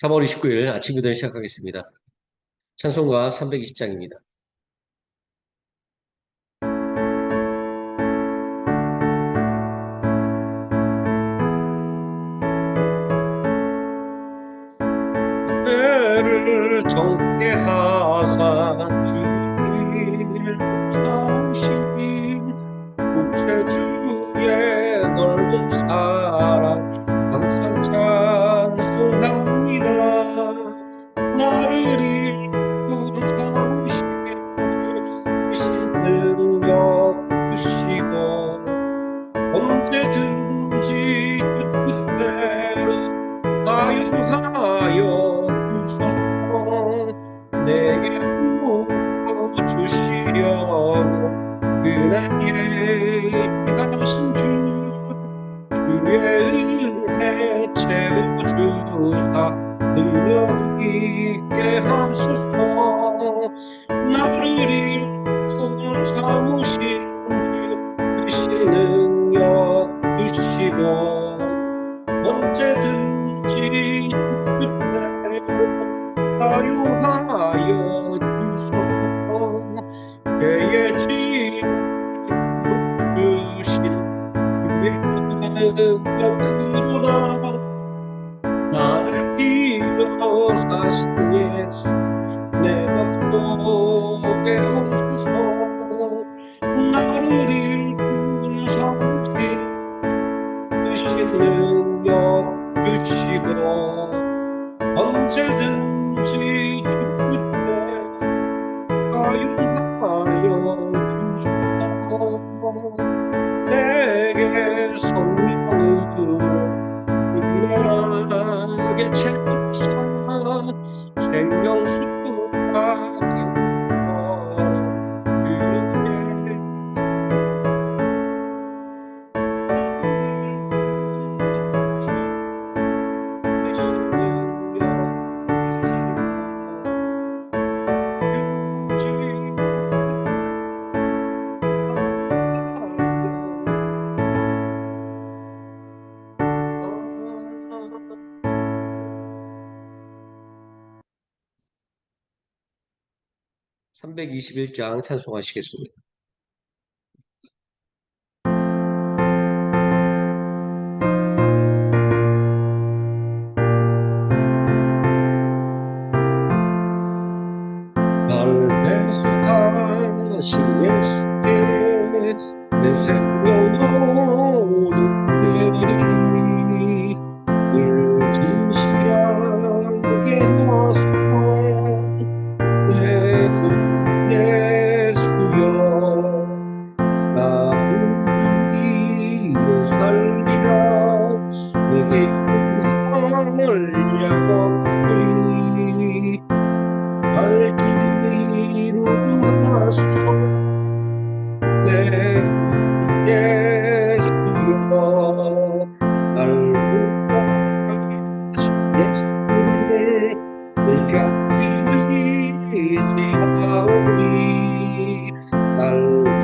3월 29일 아침 기도를 시작하겠습니다. 찬송가 320장입니다. 때를 정케 하사 주를 사오신 구세주의 넓은 사랑 항상 찬송합니다. 나를 이끌어 사오신 주신 능력 주시고 언제든지 뜻대로 사용하여 주소서. 내게 부어주시려고 그날에 예비하신 주의 은혜 채워주사 능력 있게 하소서. 나를 이끌어 삼으신 주 크신 능력 주시고 언제든지 그때로 사용하여 주소서. 그의 지혜로 주신 그의 능력 크도다. 나를 필요하신 예수 내 맘속에 오소서. 나를 이끌어 삼으신 주신 능력 주시고 언제든지 그때 사용하여 주소서. 내게 성령으로 은밀하게 채우사 생명수가 강물처럼 흐르게 되신 능력 주시고 321장 찬송하시겠습니다. 날 대속하신 예수께 내 생명으로 드리니 울긴 시간에 하소서. 내 구 예수여 나 우리로 살리라. 내게 꿈을 약없으니 밝기로 하소서. 내 구 예수여 날 구하신 예수를 늘 곁에 있사오니 날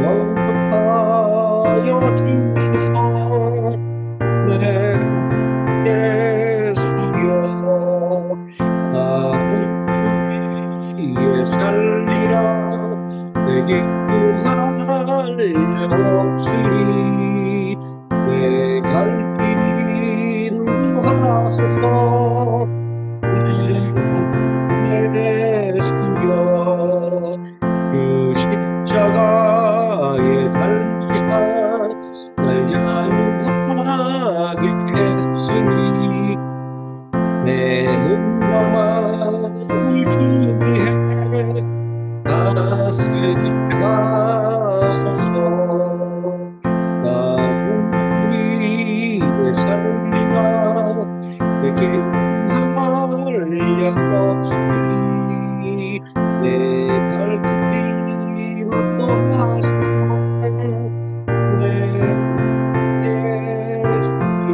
영접하여 주소서. 내 구 예수여 나 위에 살리라. 내게 구할 일 없으니 내 갈 길로 하소서. 예수여 그 십자가에 달리사 날 자유하게 했으니 내 몸과 마음을 주위해 다스리게 하소서. 나 우리의 살리가 내게 구할 약 없으니 내 발길로 하소서. 내 예수여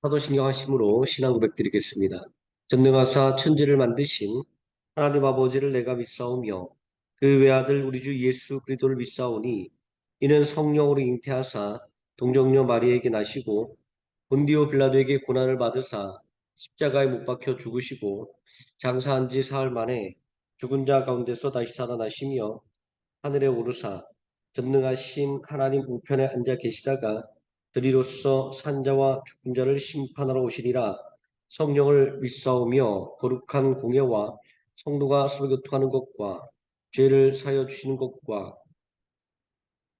사도신경 하심으로 신앙 고백드리겠습니다. 전능하사 천지를 만드신 하나님 아버지를 내가 믿사오며 그 외아들 우리 주 예수 그리스도를 믿사오니 이는 성령으로 잉태하사 동정녀 마리에게 나시고 본디오 빌라도에게 고난을 받으사 십자가에 못 박혀 죽으시고 장사한 지 사흘 만에 죽은 자 가운데서 다시 살아나시며 하늘에 오르사 전능하신 하나님 우편에 앉아 계시다가 저리로서 산자와 죽은 자를 심판하러 오시리라. 성령을 믿사오며 거룩한 공예와 성도가 서로 교통하는 것과 죄를 사하여 주시는 것과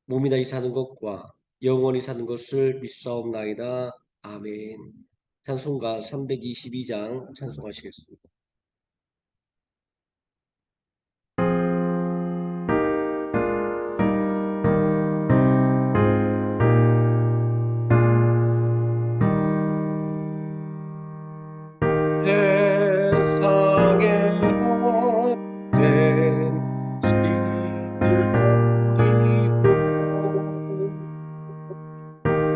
몸이 다시 사는 것과 영원히 사는 것을 믿사옵나이다. 아멘. 찬송가 322장 찬송하시겠습니다. 세상에 헛된 신을 버리고 하나님 더 기쁘세 온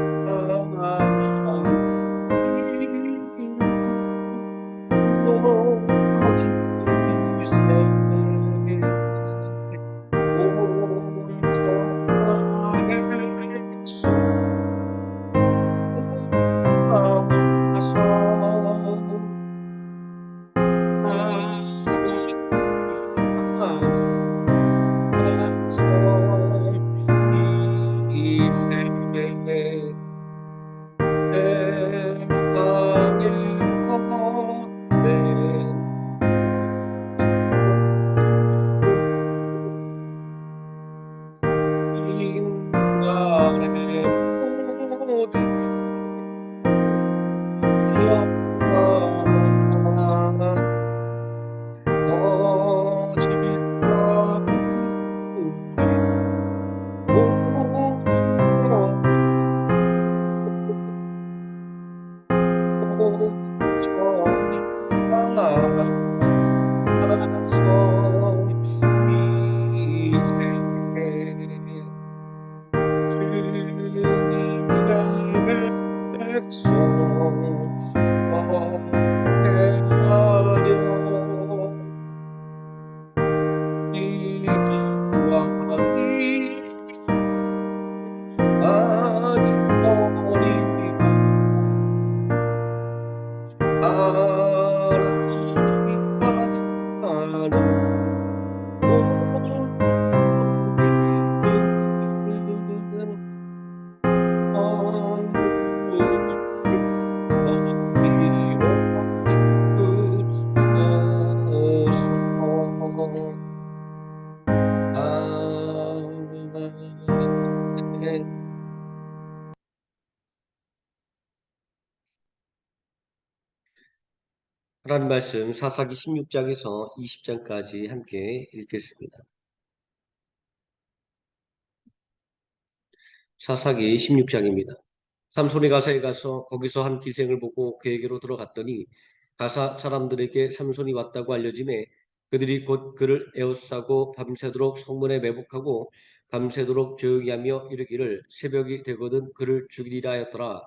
천하의 소망하서 하나님 백성 이세 세상에 헛된 인간의 모든 영광 오직 우리 모든 온전히 하나서 이세 주님의 백성 어때하려 이리와 아주 버리고 하나님 하나는 온전히는 만물을 이루어 주소서. 아멘. 하나님 말씀 사사기 16장에서 20장까지 함께 읽겠습니다. 사사기 16장입니다. 삼손이 가사에 가서 거기서 한 기생을 보고 그에게로 들어갔더니 가사 사람들에게 삼손이 왔다고 알려짐에 그들이 곧 그를 에워싸고 밤새도록 성문에 매복하고 밤새도록 조용히 하며 이르기를 새벽이 되거든 그를 죽이리라 하였더라.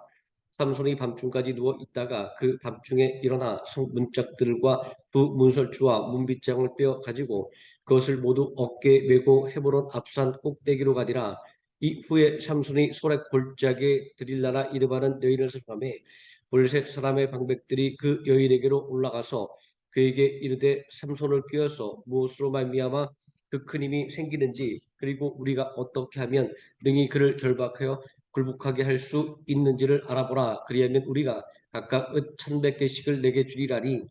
삼손이 밤중까지 누워 있다가 그 밤중에 일어나 성 문짝들과 두 문설주와 문빗장을 빼어 가지고 그것을 모두 어깨에 메고 헤브론 앞산 꼭대기로 가니라. 이후에 삼손이 소렉 골짜기에 드릴라라 이름하는 여인을 설함에 블레셋 사람의 방백들이 그 여인에게로 올라가서 그에게 이르되 삼손을 꿰어서 무엇으로 말미암아 그 큰 힘이 생기는지 그리고 우리가 어떻게 하면 능히 그를 결박하여 굴복하게 할 수 있는지를 알아보라. 그리하면 우리가 각각 은 1,100개씩을 내게 주리라니.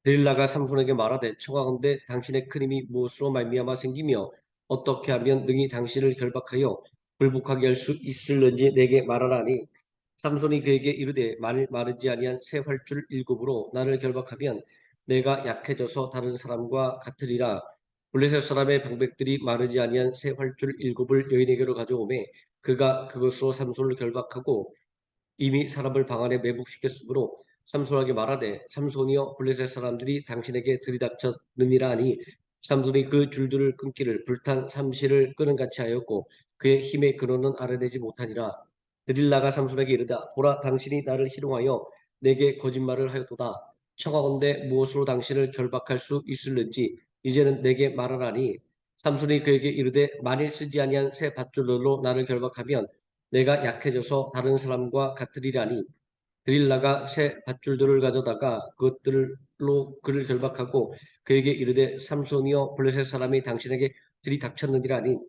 데릴라가 삼손에게 말하되 청하건대 당신의 큰 힘이 무엇으로 말미암아 생기며 어떻게 하면 능히 당신을 결박하여 굴복하게 할 수 있을는지 내게 말하라니. 삼손이 그에게 이르되 만일 마르지 아니한 새 활줄 7으로 나를 결박하면 내가 약해져서 다른 사람과 같으리라. 블레셋 사람의 방백들이 마르지 아니한 새 활줄 7을 여인에게로 가져오매 그가 그것으로 삼손을 결박하고 이미 사람을 방 안에 매복시켰으므로 삼손에게 말하되 삼손이여 블레셋 사람들이 당신에게 들이닥쳤느니라 하니 삼손이 그 줄들을 끊기를 불탄 삼시를 끄는 같이 하였고 그의 힘의 근원은 알아내지 못하니라. 드릴라가 삼손에게 이르다 보라 당신이 나를 희롱하여 내게 거짓말을 하였도다. 청하건대 무엇으로 당신을 결박할 수 있을는지 이제는 내게 말하라니. 삼손이 그에게 이르되 만일 쓰지 아니한 새 밧줄로 나를 결박하면 내가 약해져서 다른 사람과 같으리라니. 드릴라가 새 밧줄들을 가져다가 그것들로 그를 결박하고 그에게 이르되 삼손이여 블레셋 사람이 당신에게 들이닥쳤느니라니.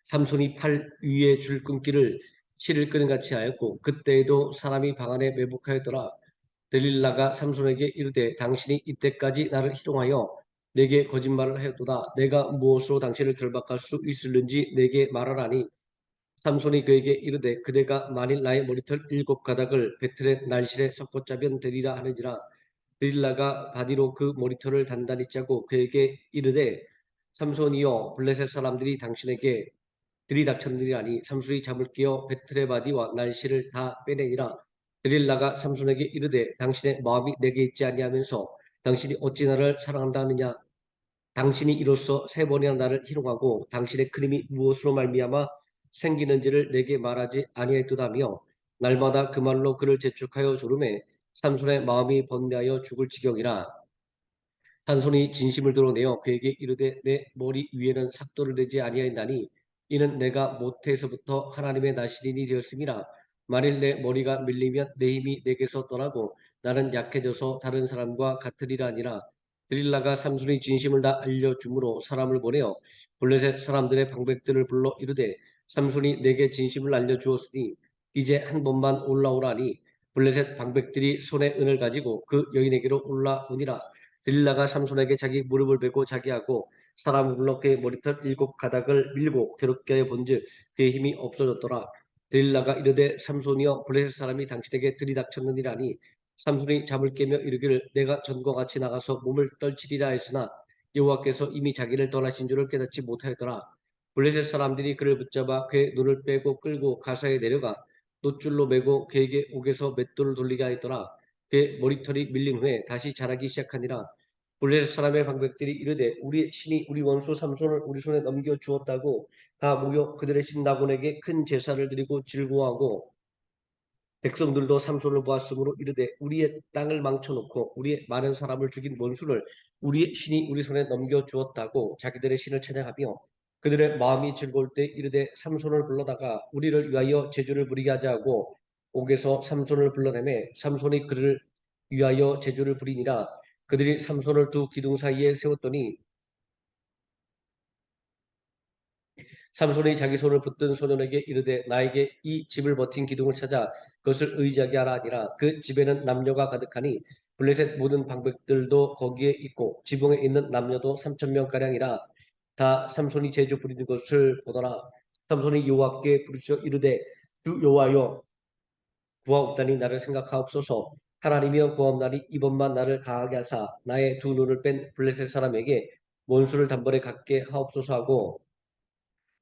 삼손이 팔 위에 줄 끊기를 실을 끄는 같이 하였고 그때에도 사람이 방 안에 매복하였더라. 데릴라가 삼손에게 이르되 당신이 이때까지 나를 희롱하여 내게 거짓말을 하였도다. 내가 무엇으로 당신을 결박할 수 있을는지 내게 말하라니. 삼손이 그에게 이르되 그대가 만일 나의 머리털 7가닥을 배틀의 날실에 섞어 짜면 되리라 하는지라. 데릴라가 바디로 그 머리털을 단단히 짜고 그에게 이르되 삼손이여 블레셋 사람들이 당신에게 들이닥쳤느니라니. 삼손이 잠을 깨어 배틀의 바디와 날씨를 다 빼내니라. 드릴라가 삼손에게 이르되 당신의 마음이 내게 있지 아니하면서 당신이 어찌 나를 사랑한다 하느냐. 당신이 이로써 3번이나 나를 희롱하고 당신의 큰 힘이 무엇으로 말미암아 생기는지를 내게 말하지 아니하였도다며 날마다 그 말로 그를 재촉하여 조름에 삼손의 마음이 번뇌하여 죽을 지경이라. 한손이 진심을 드러내어 그에게 이르되 내 머리 위에는 삭도를 내지 아니하였나니 이는 내가 모태에서부터 하나님의 나시린이 되었음이라. 만일 내 머리가 밀리면 내 힘이 내게서 떠나고 나는 약해져서 다른 사람과 같으리라 아니라. 드릴라가 삼손의 진심을 다 알려주므로 사람을 보내어 블레셋 사람들의 방백들을 불러 이르되 삼손이 내게 진심을 알려주었으니 이제 한 번만 올라오라니. 블레셋 방백들이 손에 은을 가지고 그 여인에게로 올라오니라. 들릴라가 삼손에게 자기 무릎을 베고 자기하고 사람을 불러 그의 머리털 7가닥을 밀고 괴롭게 하여 본즉 그의 힘이 없어졌더라. 들릴라가 이르되 삼손이여 블레셋 사람이 당신에게 들이닥쳤느니라니. 삼손이 잠을 깨며 이르기를 내가 전과 같이 나가서 몸을 떨치리라 했으나 여호와께서 이미 자기를 떠나신 줄을 깨닫지 못하였더라. 블레셋 사람들이 그를 붙잡아 그의 눈을 빼고 끌고 가사에 내려가 놋줄로 매고 그에게 옥에서 맷돌을 돌리게 하였더라. 그의 머리털이 밀린 후에 다시 자라기 시작하니라. 블레셋 사람의 방백들이 이르되 우리 신이 우리 원수 삼손을 우리 손에 넘겨 주었다고 다 모여 그들의 신 다곤에게 큰 제사를 드리고 즐거워하고 백성들도 삼손을 보았으므로 이르되 우리의 땅을 망쳐놓고 우리의 많은 사람을 죽인 원수를 우리의 신이 우리 손에 넘겨 주었다고 자기들의 신을 찬양하며 그들의 마음이 즐거울 때 이르되 삼손을 불러다가 우리를 위하여 제주를 부리게 하자 하고 옥에서 삼손을 불러내매 삼손이 그를 위하여 제주를 부리니라. 그들이 삼손을 두 기둥 사이에 세웠더니 삼손이 자기 손을 붙든 소년에게 이르되 나에게 이 집을 버틴 기둥을 찾아 그것을 의지하게 하라 하니라. 그 집에는 남녀가 가득하니 블레셋 모든 방백들도 거기에 있고 지붕에 있는 남녀도 3,000명가량이라. 다 삼손이 제주 부리는 것을 보더라. 삼손이 여호와께 부르짖어 이르되 주 여호와여 구하옵다니 나를 생각하옵소서. 하나님이여 구하옵나니 이번만 나를 강하게 하사 나의 두 눈을 뺀 블레셋 사람에게 원수를 단번에 갖게 하옵소서 하고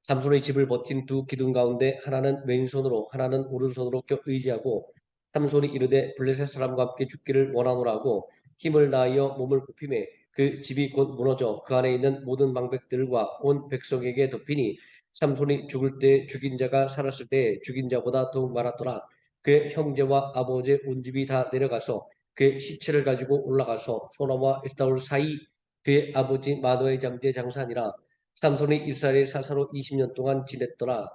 삼손의 집을 버틴 두 기둥 가운데 하나는 왼손으로 하나는 오른손으로 껴 의지하고 삼손이 이르되 블레셋 사람과 함께 죽기를 원하노라고 힘을 다하여 몸을 굽히매 그 집이 곧 무너져 그 안에 있는 모든 방백들과 온 백성에게 덮이니 삼손이 죽을 때 죽인 자가 살았을 때 죽인 자보다 더욱 많았더라. 그의 형제와 아버지의 온 집이 다 내려가서 그의 시체를 가지고 올라가서 소나와 에스타올 사이 그의 아버지 마노의 잠재 장사니라. 삼손이 이스라엘 사사로 20년 동안 지냈더라.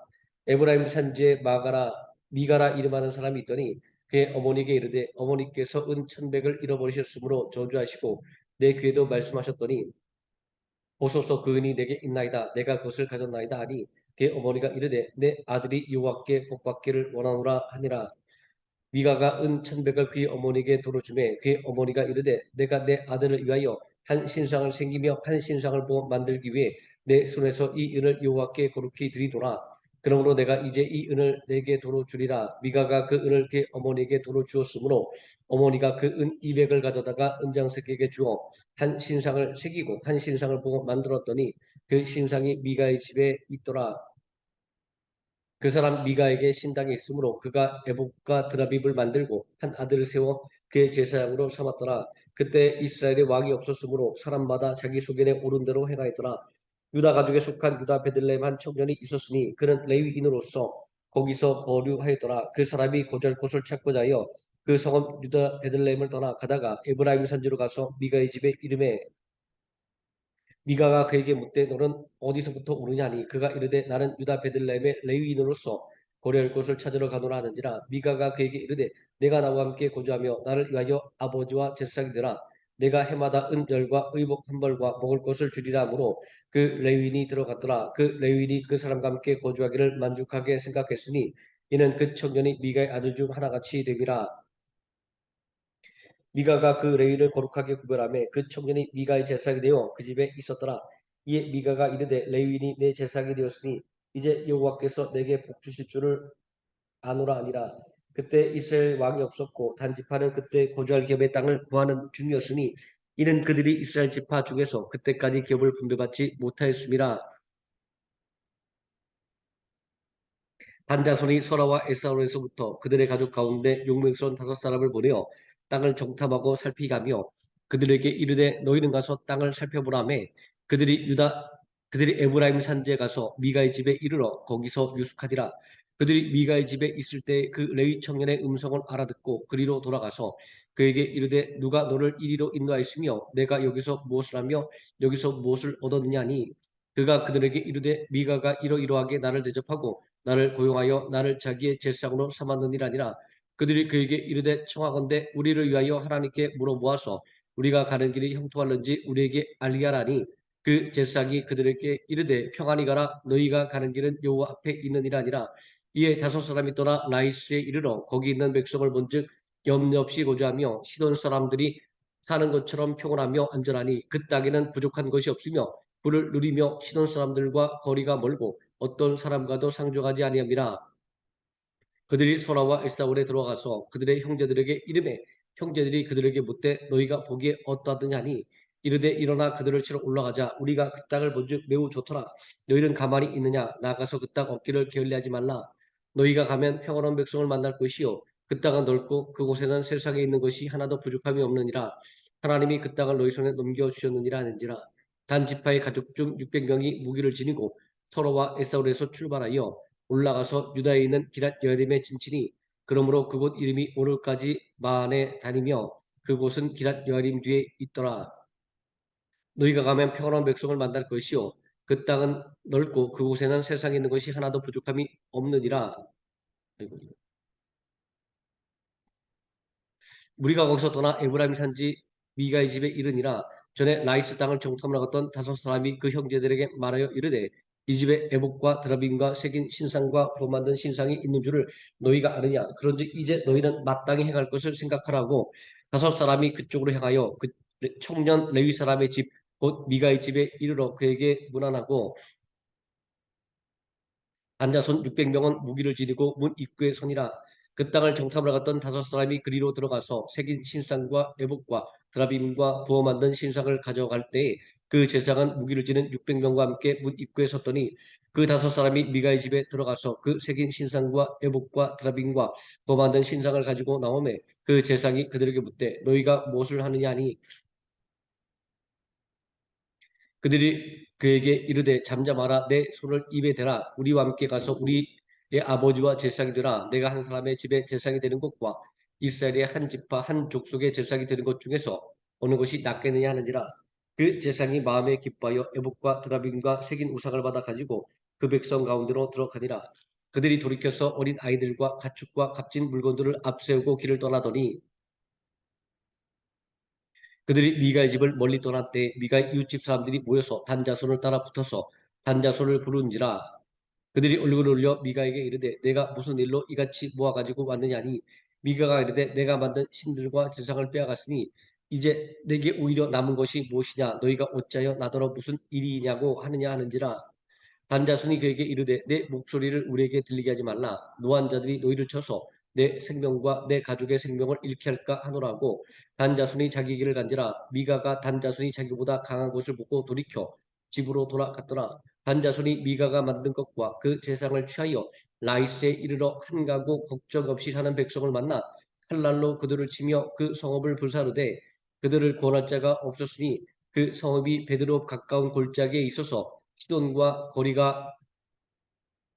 에브라임 산지에 미가라 이름하는 사람이 있더니 그의 어머니에게 이르되 어머니께서 은 1,100을 잃어버리셨으므로 저주하시고 내 귀에도 말씀하셨더니 보소서 그 은이 내게 있나이다. 내가 그것을 가졌나이다 하니 그의 어머니가 이르되 내 아들이 여호와께 복받기를 원하노라 하니라. 미가가 은 1,100을 그의 어머니에게 도로 주매 그의 어머니가 이르되 내가 내 아들을 위하여 한 신상을 생기며 한 신상을 만들기 위해 내 손에서 이 은을 여호와께 거룩히 드리노라. 그러므로 내가 이제 이 은을 내게 도로 주리라. 미가가 그 은을 그의 어머니에게 도로 주었으므로 어머니가 그 은 200을 가져다가 은장색에게 주어 한 신상을 새기고 한 신상을 보고 만들었더니 그 신상이 미가의 집에 있더라. 그 사람 미가에게 신당이 있으므로 그가 에봇과 드라빕을 만들고 한 아들을 세워 그의 제사장으로 삼았더라. 그때 이스라엘에 왕이 없었으므로 사람마다 자기 소견에 오른 대로 행하였더라. 유다 가족에 속한 유다 베들레헴 한 청년이 있었으니 그는 레위인으로서 거기서 거류하였더라. 그 사람이 고잘 곳을 찾고자 하여 그 성읍 유다 베들레헴을 떠나 가다가 에브라임 산지로 가서 미가의 집에 이름에 미가가 그에게 묻되 너는 어디서부터 오느냐니 그가 이르되 나는 유다 베들레헴의 레위인으로서 고려할 곳을 찾으러 가노라 하는지라. 미가가 그에게 이르되 내가 나와 함께 거주하며 나를 위하여 아버지와 제사장이 되라. 내가 해마다 은열과 의복 한 벌과 먹을 것을 주리라 하므로 그 레위인이 들어갔더라. 그 레위인이 그 사람과 함께 거주하기를 만족하게 생각했으니 이는 그 청년이 미가의 아들 중 하나같이 됨이라. 미가가 그 레위를 거룩하게 구별하며 그 청년이 미가의 제사장이 되어 그 집에 있었더라. 이에 미가가 이르되 레위인이 내 제사장이 되었으니 이제 여호와께서 내게 복 주실 줄을 아노라 하니라. 그때 이스라엘 왕이 없었고 단 지파는 그때 거주할 기업의 땅을 구하는 중이었으니 이는 그들이 이스라엘 지파 중에서 그때까지 기업을 분배받지 못하였음이라. 단자손이 소라와 에사울에서부터 그들의 가족 가운데 용맹스러운 5사람을 보내어 땅을 정탐하고 살피가며 그들에게 이르되 너희는 가서 땅을 살펴보라매 그들이 에브라임 산지에 가서 미가의 집에 이르러 거기서 유숙하니라. 그들이 미가의 집에 있을 때 그 레위 청년의 음성을 알아듣고 그리로 돌아가서 그에게 이르되 누가 너를 이리로 인도하였으며 내가 여기서 무엇을 하며 여기서 무엇을 얻었느냐니 그가 그들에게 이르되 미가가 이러이러하게 나를 대접하고 나를 고용하여 나를 자기의 제사장으로 삼았느니라니라. 그들이 그에게 이르되 청하건대 우리를 위하여 하나님께 물어보아서 우리가 가는 길이 형통할는지 우리에게 알리하라니. 그 제사장이 그들에게 이르되 평안히 가라. 너희가 가는 길은 여호와 앞에 있느니라니라. 이에 5사람이 떠나 라이스에 이르러 거기 있는 백성을 본즉 염려 없이 거주하며 시돈 사람들이 사는 것처럼 평온하며 안전하니 그 땅에는 부족한 것이 없으며 불을 누리며 시돈 사람들과 거리가 멀고 어떤 사람과도 상종하지 아니함이라. 그들이 소라와 에사울에 들어가서 그들의 형제들에게 이르매 형제들이 그들에게 묻되 너희가 보기에 어떠하느냐 하니 이르되 일어나 그들을 치러 올라가자. 우리가 그 땅을 본즉 매우 좋더라. 너희는 가만히 있느냐. 나가서 그 땅 얻기를 게을리하지 말라. 너희가 가면 평안한 백성을 만날 것이요 그 땅은 넓고 그곳에는 세상에 있는 것이 하나도 부족함이 없느니라. 하나님이 그 땅을 너희 손에 넘겨주셨느니라 하는지라. 단 지파의 가족 중 600명이 무기를 지니고 소로와 에사울에서 출발하여 올라가서 유다에 있는 기랏 여림에 진치니 그러므로 그곳 이름이 오늘까지 마안에 다니며 그곳은 기랏 여림 뒤에 있더라. 너희가 가면 평안한 백성을 만날 것이요 그 땅은 넓고 그곳에는 세상에 있는 것이 하나도 부족함이 없느니라. 아이고. 우리가 거기서 떠나 에브라임 산지 미가의 집에 이르니라. 전에 라이스 땅을 정탐하러 갔던 5사람이 그 형제들에게 말하여 이르되 이 집에 에봇과 드라빔과 새긴 신상과 보 만든 신상이 있는 줄을 너희가 아느냐. 그런즉 이제 너희는 마땅히 행할 것을 생각하라고 5사람이 그쪽으로 향하여 그 청년 레위 사람의 집 곧 미가의 집에 이르러 그에게 문안하고 앉아선 600명은 무기를 지니고 문 입구에 서니라. 그 땅을 정탐하러 갔던 5사람이 그리로 들어가서 새긴 신상과 에봇과 드라빔과 부어 만든 신상을 가져갈 때에 그 제사장은 무기를 지닌 600명과 함께 문 입구에 섰더니 그 5사람이 미가의 집에 들어가서 그 새긴 신상과 에봇과 드라빔과 부어 만든 신상을 가지고 나오매 그 제사장이 그들에게 묻되 너희가 무엇을 하느냐 하니 그들이 그에게 이르되 잠잠하라. 내 손을 입에 대라. 우리와 함께 가서 우리의 아버지와 제사장이 되라. 내가 한 사람의 집에 제사장이 되는 것과 이스라엘의 한 지파 한 족속의 제사장이 되는 것 중에서 어느 것이 낫겠느냐 하는지라. 그 제사장이 마음에 기뻐하여 에봇과 드라빔과 새긴 우상을 받아 가지고 그 백성 가운데로 들어가니라. 그들이 돌이켜서 어린 아이들과 가축과 값진 물건들을 앞세우고 길을 떠나더니 그들이 미가의 집을 멀리 떠날 때 미가의 이웃집 사람들이 모여서 단자손을 따라 붙어서 단자손을 부른지라. 그들이 얼굴을 올려 미가에게 이르되 내가 무슨 일로 이같이 모아가지고 왔느냐니 미가가 이르되 내가 만든 신들과 제상을 빼앗았으니 이제 내게 오히려 남은 것이 무엇이냐. 너희가 어찌하여 나더러 무슨 일이냐고 하느냐 하는지라. 단자손이 그에게 이르되 내 목소리를 우리에게 들리게 하지 말라. 노환자들이 너희를 쳐서 내 생명과 내 가족의 생명을 잃게 할까 하노라고. 단자손이 자기 길을 간지라. 미가가 단자손이 자기보다 강한 것을 보고 돌이켜 집으로 돌아갔더라. 단자손이 미가가 만든 것과 그 재상을 취하여 라이스에 이르러 한 가구 걱정 없이 사는 백성을 만나 칼날로 그들을 치며 그 성읍을 불사르되 그들을 권할 자가 없었으니 그 성읍이 베드로 가까운 골짜기에 있어서 시돈과 거리가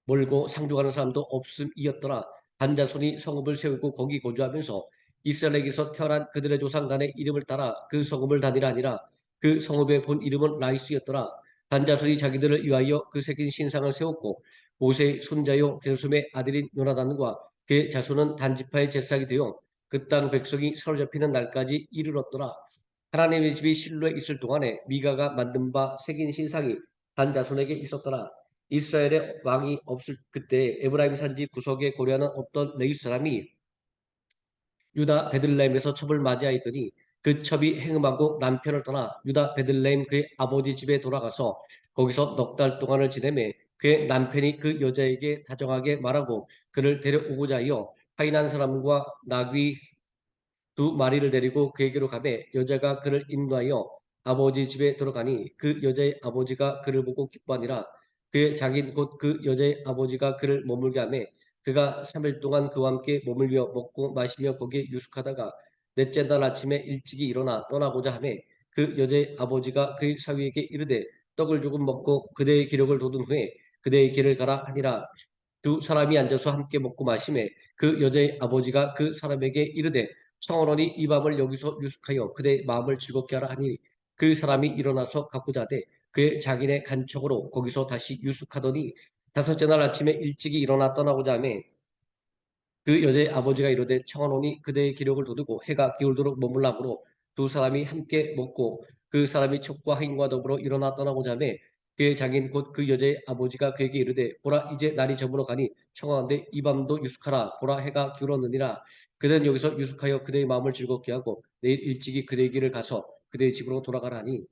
멀고 상종하는 사람도 없음이었더라. 반자손이 성읍을 세우고 거기 거주하면서 이스라엘에게서 태어난 그들의 조상 단의 이름을 따라 그 성읍을 다니라 하니라. 그 성읍의 본 이름은 라이스였더라. 단자손이 자기들을 위하여 그 새긴 신상을 세웠고 모세의 손자요 게르솜의 아들인 요나단과 그의 자손은 단지파의 제사장이 되어 그 땅 백성이 사로잡히는 날까지 이르렀더라. 하나님의 집이 실로에 있을 동안에 미가가 만든 바 새긴 신상이 단 자손에게 있었더라. 이스라엘의 왕이 없을 그때 에브라임 산지 구석에 고려하는 어떤 레위 사람이 유다 베들레헴에서 첩을 맞이하였더니 그 첩이 행음하고 남편을 떠나 유다 베들레헴 그의 아버지 집에 돌아가서 거기서 넉 달 동안을 지내매 그의 남편이 그 여자에게 다정하게 말하고 그를 데려오고자 하여 하인한 사람과 나귀 두 마리를 데리고 그에게로 가매 여자가 그를 인도하여 아버지 집에 들어가니 그 여자의 아버지가 그를 보고 기뻐하니라. 그의 장인 곧 그 여자의 아버지가 그를 머물게 하매 그가 3일 동안 그와 함께 머물며 먹고 마시며 거기에 유숙하다가 넷째 날 아침에 일찍이 일어나 떠나고자 하매 그 여자의 아버지가 그의 사위에게 이르되 떡을 조금 먹고 그대의 기력을 돋운 후에 그대의 길을 가라 하니라. 두 사람이 앉아서 함께 먹고 마시매 그 여자의 아버지가 그 사람에게 이르되 청원원이 이 밤을 여기서 유숙하여 그대의 마음을 즐겁게 하라 하니 그 사람이 일어나서 가고자 하되 그의 자기네 간척으로 거기서 다시 유숙하더니 다섯째 날 아침에 일찍이 일어나 떠나고자 하매 그 여자의 아버지가 이르되 청하노니 그대의 기력을 돋우고 해가 기울도록 머물라므로 두 사람이 함께 먹고 그 사람이 첩과 하인과 더불어 일어나 떠나고자 하매 그의 장인 곧 그 여자의 아버지가 그에게 이르되 보라 이제 날이 저물어 가니 청하건대 이 밤도 유숙하라 보라 해가 기울었느니라. 그대는 여기서 유숙하여 그대의 마음을 즐겁게 하고 내일 일찍이 그대의 길을 가서 그대의 집으로 돌아가라 하니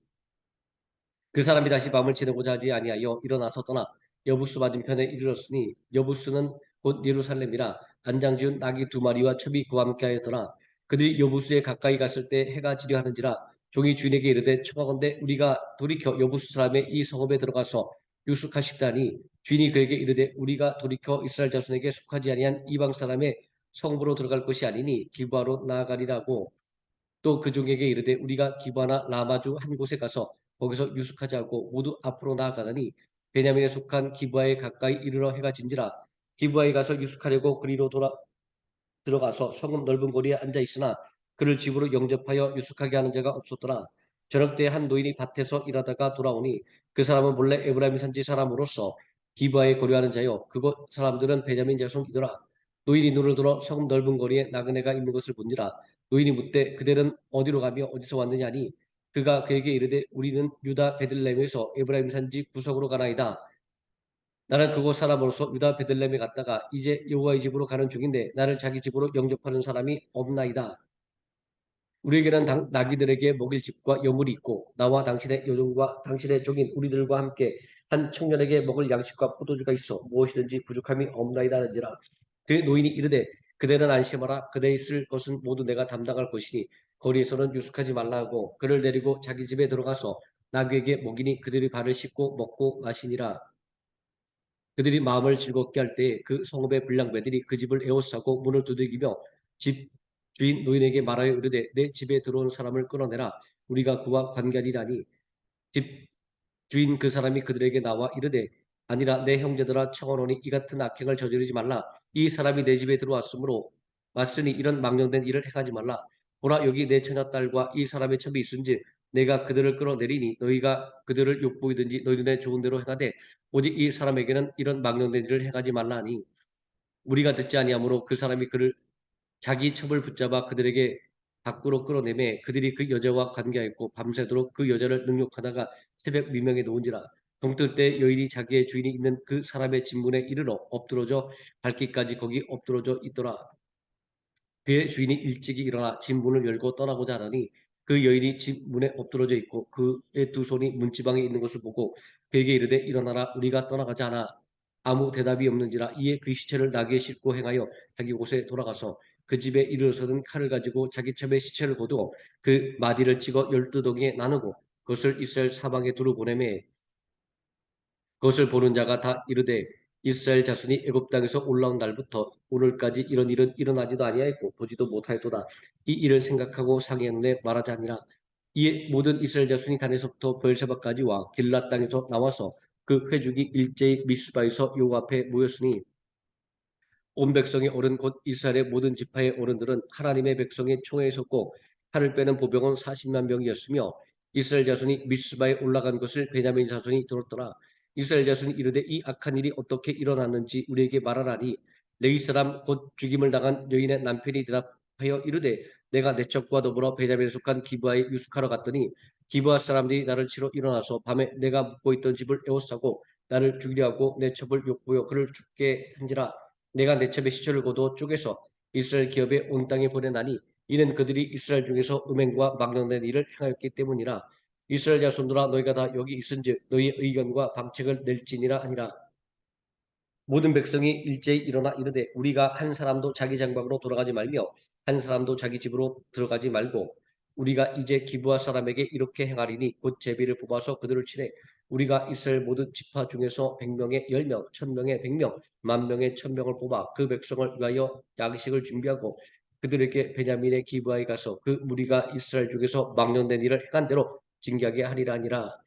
그 사람이 다시 밤을 지내고자 하지 아니하여 일어나서 떠나 여부스 맞은편에 이르렀으니 여부스는 곧 예루살렘이라 안장지은 나귀 두 마리와 첩이 그와 함께하였더라. 그들이 여부스에 가까이 갔을 때 해가 지려 하는지라 종이 주인에게 이르되 청하건대 우리가 돌이켜 여부스 사람의 이 성읍에 들어가서 유숙하십다니 주인이 그에게 이르되 우리가 돌이켜 이스라엘 자손에게 속하지 아니한 이방 사람의 성읍으로 들어갈 것이 아니니 기브아로 나아가리라고 또 그 종에게 이르되 우리가 기브아나 라마 중 한 곳에 가서 거기서 유숙하자고 모두 앞으로 나아가더니 베냐민에 속한 기브아에 가까이 이르러 해가 진지라. 기브아에 가서 유숙하려고 그리로 들어가서 성읍 넓은 거리에 앉아 있으나 그를 집으로 영접하여 유숙하게 하는 자가 없었더라. 저녁 때 한 노인이 밭에서 일하다가 돌아오니 그 사람은 본래 에브라임 산지 사람으로서 기브아에 거류하는 자요 그곳 사람들은 베냐민 자손이더라. 노인이 눈을 들어 성읍 넓은 거리에 나그네가 있는 것을 본지라. 노인이 묻되 그들은 어디로 가며 어디서 왔느냐니 그가 그에게 이르되 우리는 유다 베들레헴에서 에브라임 산지 구석으로 가나이다. 나는 그곳 사람으로서 유다 베들레헴에 갔다가 이제 여호와의 집으로 가는 중인데 나를 자기 집으로 영접하는 사람이 없나이다. 우리에게는 나귀들에게 먹일 집과 여물이 있고 나와 당신의 여종과 당신의 종인 우리들과 함께 한 청년에게 먹을 양식과 포도주가 있어 무엇이든지 부족함이 없나이다 하는지라. 그 노인이 이르되 그대는 안심하라. 그대의 쓸 것은 모두 내가 담당할 것이니 거리에서는 유숙하지 말라 하고 그를 데리고 자기 집에 들어가서 나귀에게 먹이니 그들이 발을 씻고 먹고 마시니라. 그들이 마음을 즐겁게 할 때 그 성읍의 불량배들이 그 집을 에워싸고 문을 두들기며 집 주인 노인에게 말하여 이르되 내 집에 들어온 사람을 끌어내라. 우리가 그와 관계하리라니 집 주인 그 사람이 그들에게 나와 이르되 아니라 내 형제들아 청하노니 이 같은 악행을 저지르지 말라. 이 사람이 내 집에 들어왔으므로 왔으니 이런 망령된 일을 행하지 말라. 보라 여기 내 처녀딸과 이 사람의 첩이 있은지 내가 그들을 끌어내리니 너희가 그들을 욕보이든지 너희 눈에 좋은 대로 행하되 오직 이 사람에게는 이런 망령된 일을 행하지 말라 하니 우리가 듣지 아니하므로 그 사람이 그를 자기 첩을 붙잡아 그들에게 밖으로 끌어내매 그들이 그 여자와 관계하였고 밤새도록 그 여자를 능욕하다가 새벽 미명에 놓은지라. 동뜰 때 여인이 자기의 주인이 있는 그 사람의 진문에 이르러 엎드러져 발기까지 거기 엎드러져 있더라. 그의 주인이 일찍이 일어나 집 문을 열고 떠나고자 하더니 그 여인이 집 문에 엎드러져 있고 그의 두 손이 문지방에 있는 것을 보고 그에게 이르되 일어나라 우리가 떠나가자 하나 아무 대답이 없는지라. 이에 그 시체를 나귀에 싣고 행하여 자기 곳에 돌아가서 그 집에 이르러서는 칼을 가지고 자기 첩의 시체를 거두어 그 마디를 찍어 12덩이에 나누고 그것을 이스라엘 사방에 두루 보내매 그것을 보는 자가 다 이르되 이스라엘 자손이 애굽 땅에서 올라온 날부터 오늘까지 이런 일은 일어나지도 아니하였고 보지도 못하였도다. 이 일을 생각하고 상의하는데 말하지 아니라. 이에 모든 이스라엘 자손이 단에서부터 베엘세바까지 와 길랏 땅에서 나와서 그 회중이 일제히 미스바에서 여호와 앞에 모였으니 온 백성의 어른 곧 이스라엘의 모든 지파의 어른들은 하나님의 백성의 총회에 섰고 칼을 빼는 보병은 40만 명이었으며 이스라엘 자손이 미스바에 올라간 것을 베냐민 자손이 들었더라. 이스라엘 자손이 이르되 이 악한 일이 어떻게 일어났는지 우리에게 말하라니 레위 사람 곧 죽임을 당한 여인의 남편이 대답하여 이르되 내가 내 척과 더불어 베냐민에 속한 기브아에 유숙하러 갔더니 기브아 사람들이 나를 치러 일어나서 밤에 내가 묵고 있던 집을 에워싸고 나를 죽이려 하고 내 첩을 욕보여 그를 죽게 한지라. 내가 내 첩의 시체를 거두어 쪼개서 이스라엘 기업에 온 땅에 보내나니 이는 그들이 이스라엘 중에서 음행과 망령된 일을 행하였기 때문이라. 이스라엘 자손들아 너희가 다 여기 있은즉 너희의 의견과 방책을 낼지니라 하니라. 모든 백성이 일제히 일어나 이르되 우리가 한 사람도 자기 장막으로 돌아가지 말며 한 사람도 자기 집으로 들어가지 말고 우리가 이제 기브아 사람에게 이렇게 행하리니 곧 제비를 뽑아서 그들을 치되 우리가 이스라엘 모든 지파 중에서 100명에 10명, 1000명에 100명, 10,000명에 1000명을 뽑아 그 백성을 위하여 양식을 준비하고 그들에게 베냐민의 기브아에 가서 그 무리가 이스라엘 중에서 망령된 일을 행한 대로 징계하게 하리라 하니라.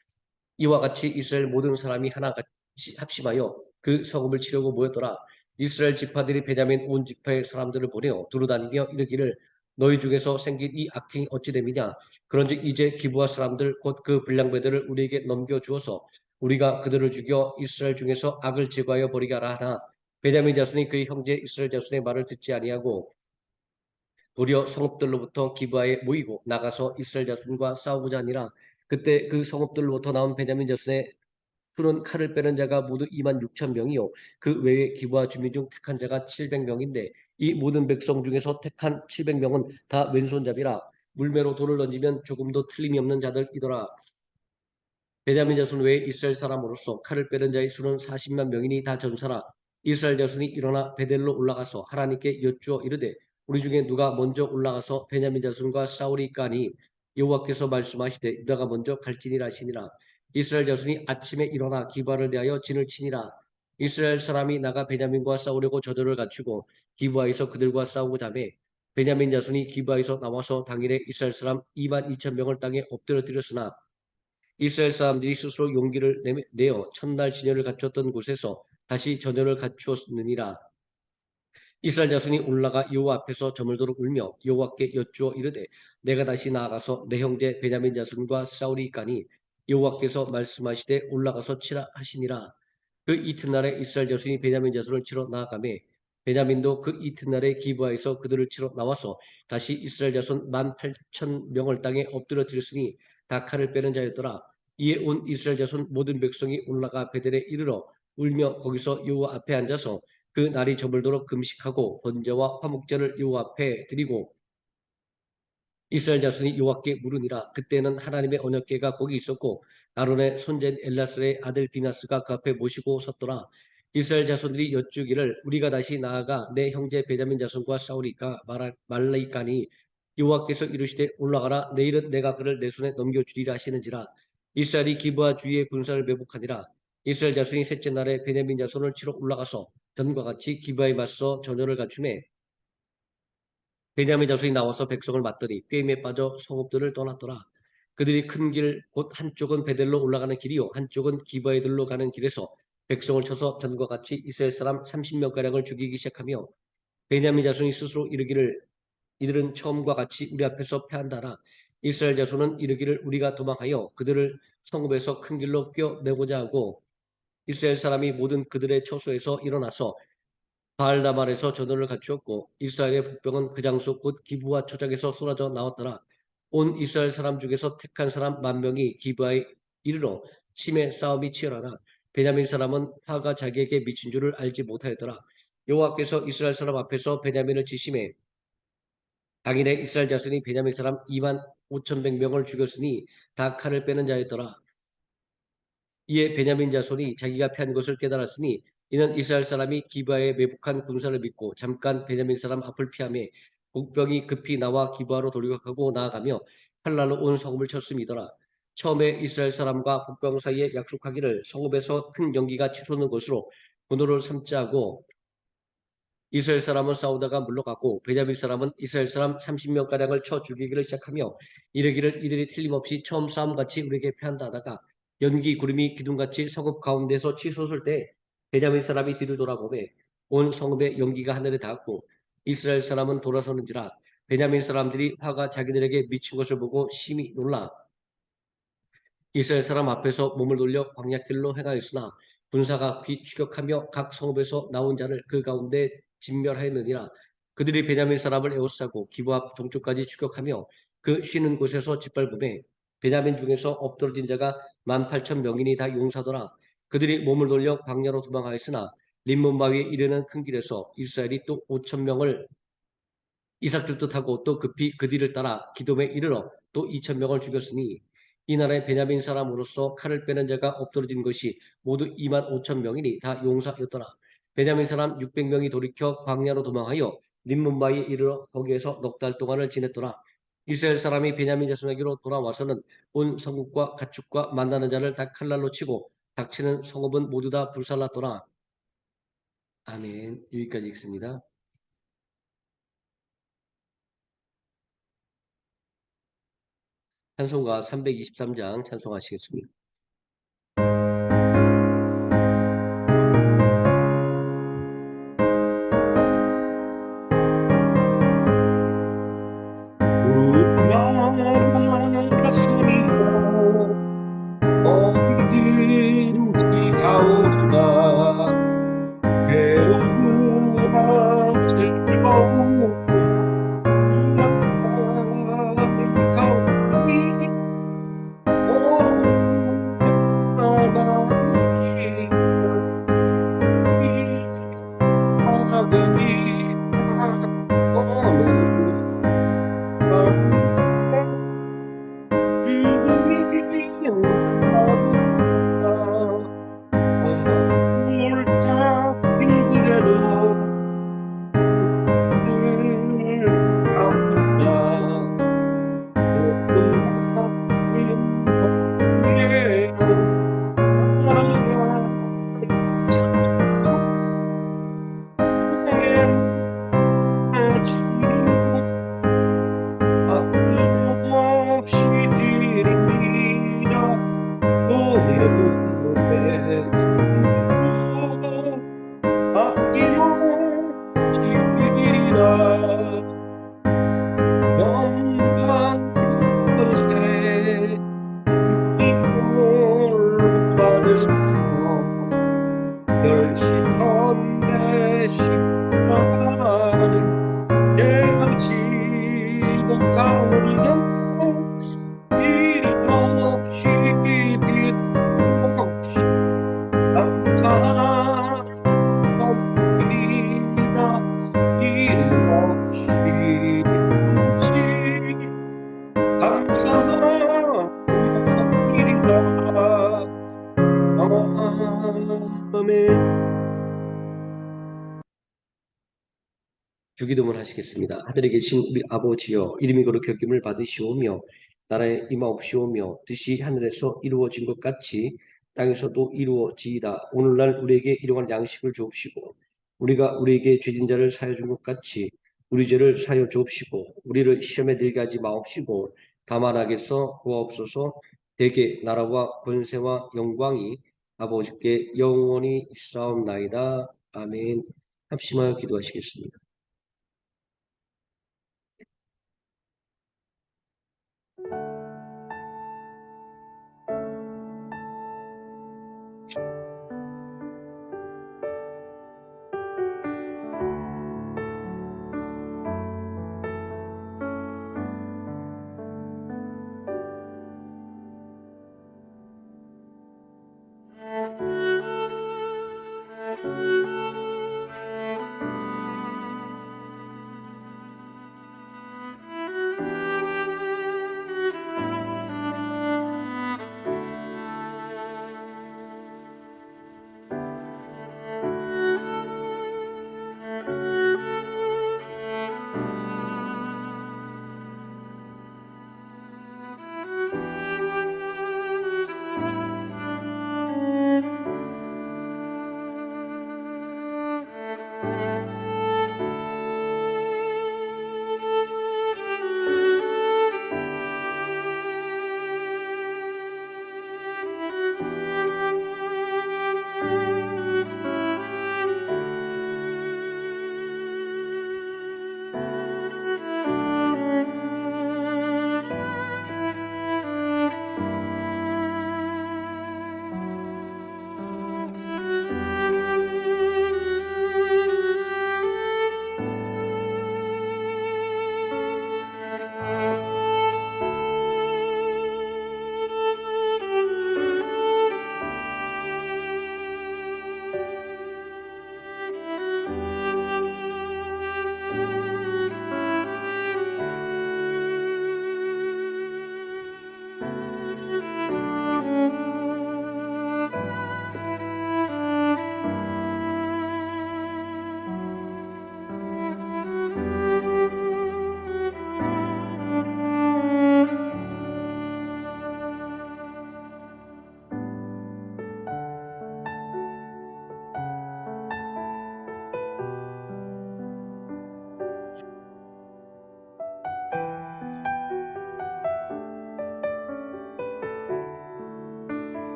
이와 같이 이스라엘 모든 사람이 하나같이 합심하여 그 성읍을 치려고 모였더라. 이스라엘 지파들이 베냐민 온 지파의 사람들을 보내어 두루다니며 이르기를 너희 중에서 생긴 이 악행이 어찌 됨이냐. 그런즉 이제 기브아 사람들 곧 그 불량배들을 우리에게 넘겨주어서 우리가 그들을 죽여 이스라엘 중에서 악을 제거하여 버리게 하라 하나 베냐민 자손이 그의 형제 이스라엘 자손의 말을 듣지 아니하고 도리어 성읍들로부터 기브아에 모이고 나가서 이스라엘 자손과 싸우고자 하니라. 그때 그 성읍들로부터 나온 베냐민 자손의 수는 칼을 빼는 자가 모두 26,000명이요 그 외에 기브아 주민 중 택한 자가 700명인데 이 모든 백성 중에서 택한 700명은 다 왼손잡이라. 물매로 돌을 던지면 조금도 틀림이 없는 자들이더라. 베냐민 자손 외에 이스라엘 사람으로서 칼을 빼는 자의 수는 40만 명이니 다 전사라. 이스라엘 자손이 일어나 베델로 올라가서 하나님께 여쭈어 이르되 우리 중에 누가 먼저 올라가서 베냐민 자손과 싸우리까니 여호와께서 말씀하시되 유다가 먼저 갈지니라 하시니라. 이스라엘 자손이 아침에 일어나 기브아를 대하여 진을 치니라. 이스라엘 사람이 나가 베냐민과 싸우려고 저들을 갖추고 기브아에서 그들과 싸우고자 하며 베냐민 자손이 기브아에서 나와서 당일에 이스라엘 사람 22,000명을 땅에 엎드려뜨렸으나 이스라엘 사람들이 스스로 용기를 내어 첫날 진열을 갖추었던 곳에서 다시 전열을 갖추었느니라. 이스라엘 자손이 올라가 여호와 앞에서 저물도록 울며 여호와께 여쭈어 이르되 내가 다시 나아가서 내 형제 베냐민 자손과 싸우리까니 여호와께서 말씀하시되 올라가서 치라 하시니라. 그 이튿날에 이스라엘 자손이 베냐민 자손을 치러 나아가매 베냐민도 그 이튿날에 기브아에서 그들을 치러 나와서 다시 이스라엘 자손 18,000명을 땅에 엎드려뜨렸으니 다 칼을 빼는 자였더라. 이에 온 이스라엘 자손 모든 백성이 올라가 베델에 이르러 울며 거기서 여호와 앞에 앉아서 그 날이 저물도록 금식하고 번제와 화목제를 여호와 앞에 드리고 이스라엘 자손이 여호와께 물으니라. 그때는 하나님의 언약궤가 거기 있었고 아론의 손자 엘라스의 아들 비나스가 그 앞에 모시고 섰더라. 이스라엘 자손들이 여쭈기를 우리가 다시 나아가 내 형제 베냐민 자손과 싸우리까 말라이까니 여호와께서 이르시되 올라가라. 내일은 내가 그를 내 손에 넘겨주리라 하시는지라. 이스라엘이 기브아 주위의 군사를 매복하니라. 이스라엘 자손이 셋째 날에 베냐민 자손을 치러 올라가서 전과 같이 기브아에 맞서 전열을 갖추매 베냐민 자손이 나와서 백성을 맞더니 꾀임에 빠져 성읍들을 떠났더라. 그들이 큰 길 곧 한쪽은 베델로 올라가는 길이요 한쪽은 기브아에 들로 가는 길에서 백성을 쳐서 전과 같이 이스라엘 사람 30명가량을 죽이기 시작하며 베냐민 자손이 스스로 이르기를 이들은 처음과 같이 우리 앞에서 패한다라. 이스라엘 자손은 이르기를 우리가 도망하여 그들을 성읍에서 큰 길로 껴내고자 하고 이스라엘 사람이 모든 그들의 처소에서 일어나서 바알다말에서 전원을 갖추었고 이스라엘의 복병은 그 장소 곧 기브와 초장에서 쏟아져 나왔더라. 온 이스라엘 사람 중에서 택한 사람 10,000명이 기브아에 이르러 침에 싸움이 치열하나 베냐민 사람은 화가 자기에게 미친 줄을 알지 못하였더라. 여호와께서 이스라엘 사람 앞에서 베냐민을 치심해 당일에 이스라엘 자손이 베냐민 사람 25,100명을 죽였으니 다 칼을 빼는 자였더라. 이에 베냐민 자손이 자기가 패한 것을 깨달았으니 이는 이스라엘 사람이 기브아에 매복한 군사를 믿고 잠깐 베냐민 사람 앞을 피하며 복병이 급히 나와 기브아로 돌격하고 나아가며 칼날로 온 성읍을 쳤음이더라. 처음에 이스라엘 사람과 복병 사이에 약속하기를 성읍에서 큰 연기가 치솟는 것으로 분노를 삼자 하고 이스라엘 사람은 싸우다가 물러가고 베냐민 사람은 이스라엘 사람 30명가량을 쳐 죽이기를 시작하며 이르기를 이들이 틀림없이 처음 싸움같이 우리에게 패한다 하다가 연기 구름이 기둥같이 성읍 가운데서 치솟을 때 베냐민 사람이 뒤를 돌아보매 온 성읍의 연기가 하늘에 닿았고 이스라엘 사람은 돌아서는지라. 베냐민 사람들이 화가 자기들에게 미친 것을 보고 심히 놀라 이스라엘 사람 앞에서 몸을 돌려 광야길로 행하였으나 군사가 비추격하며 각 성읍에서 나온 자를 그 가운데 진멸하였느니라. 그들이 베냐민 사람을 에워싸고 기부 앞 동쪽까지 추격하며 그 쉬는 곳에서 짓밟음에 베냐민 중에서 엎드러진 자가 18,000명이니 다 용사더라. 그들이 몸을 돌려 광야로 도망하였으나 림몬 바위에 이르는 큰 길에서 이스라엘이 또 5,000명을 이삭죽도 타고 또 급히 그 뒤를 따라 기돔에 이르러 또 2,000명을 죽였으니 이 나라의 베냐민 사람으로서 칼을 빼는 자가 엎드러진 것이 모두 25,000명이니 다 용사였더라. 베냐민 사람 600명이 돌이켜 광야로 도망하여 림몬바에 이르러 거기에서 넉 달 동안을 지냈더라. 이스라엘 사람이 베냐민 자손에게로 돌아와서는 온 성읍과 가축과 만나는 자를 다 칼날로 치고 닥치는 성읍은 모두 다 불살랐더라. 아멘. 여기까지 읽습니다. 찬송가 323장 찬송하시겠습니다. 음악가 소리로 어디든지 가오리라 괴로우나 즐거움으로 마음이 가오니 오라나니 아그리 오늘 마음이 나도 옳다 힘들어도 늘 아프다 조금 나인 덕분에 지고 아낌없이 드립니다 오늘의 기도 아낌없이 드리라 영광 그것에 주님을 받으소서 멸시한 내 십자가는 대하지도 가오리라 이름 없이 빛 없이 감사함이다 이름 없이 빛 없이 감사함이다 아멘. 주기도문 하시겠습니다. 하늘에 계신 우리 아버지여 이름이 거룩히 여김을 받으시오며 나라에 임하옵시오며 뜻이 하늘에서 이루어진 것 같이 땅에서도 이루어지이다. 오늘날 우리에게 일용할 양식을 주옵시고 우리가 우리에게 죄진 자를 사여 준 것 같이 우리 죄를 사여 주옵시고 우리를 시험에 들게 하지 마옵시고 다만 악에서 구하옵소서. 대개 나라와 권세와 영광이 아버지께 영원히 있사옵나이다. 아멘. 합심하여 기도하시겠습니다.